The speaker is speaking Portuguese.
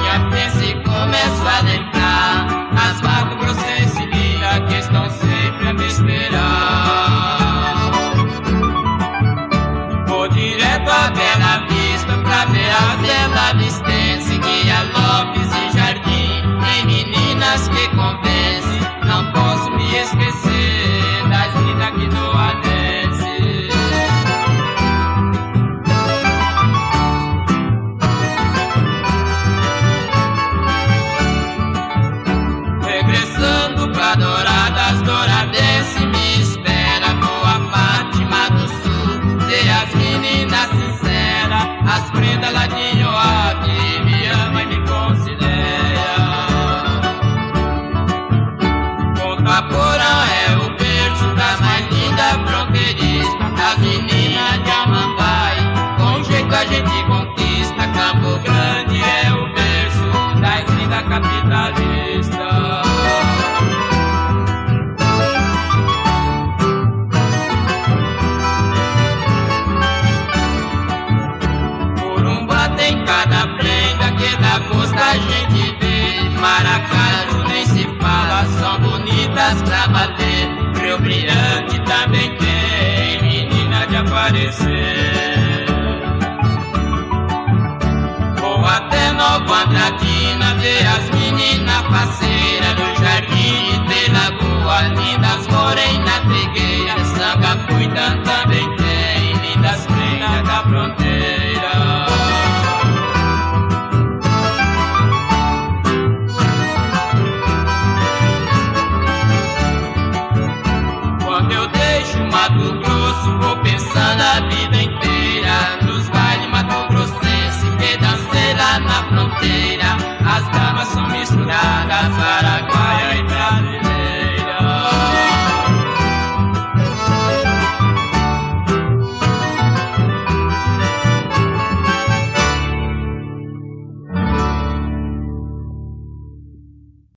Jardim penso e começo a lembrar as Mato Grosso e Sevilha que estão sempre a me esperar. Vou direto a Bela Vista pra ver a Bela Vistense, Guia Lopes e Jardim, tem meninas que convencem. Não posso me esquecer das lindas aqui do Adense. Regressando pra Douradas, Douradense me espera. Boa Fátima do Sul, ver as meninas sinceras, as prendas lá de Ioá que me ama e me considera. Ponta Porã é o berço das mais lindas fronteiristas, das meninas de Amambai, com jeito a gente conquista. Campo Grande é o berço das lindas capitalistas. Corumbá tem cada prenda que dá gosto a gente ver. Maracaju nem se fala, são bonitas pra bater. Rio Brilhante também tem menina de aparecer. Vou até Nova Andradina ver as meninas faceiras. No Jardim tem Lagoa, lindas morenas trigueiras. Sangapuitã também tem lindas prendas da fronteira. Quando eu deixo Mato Grosso, vou pensando a vida inteira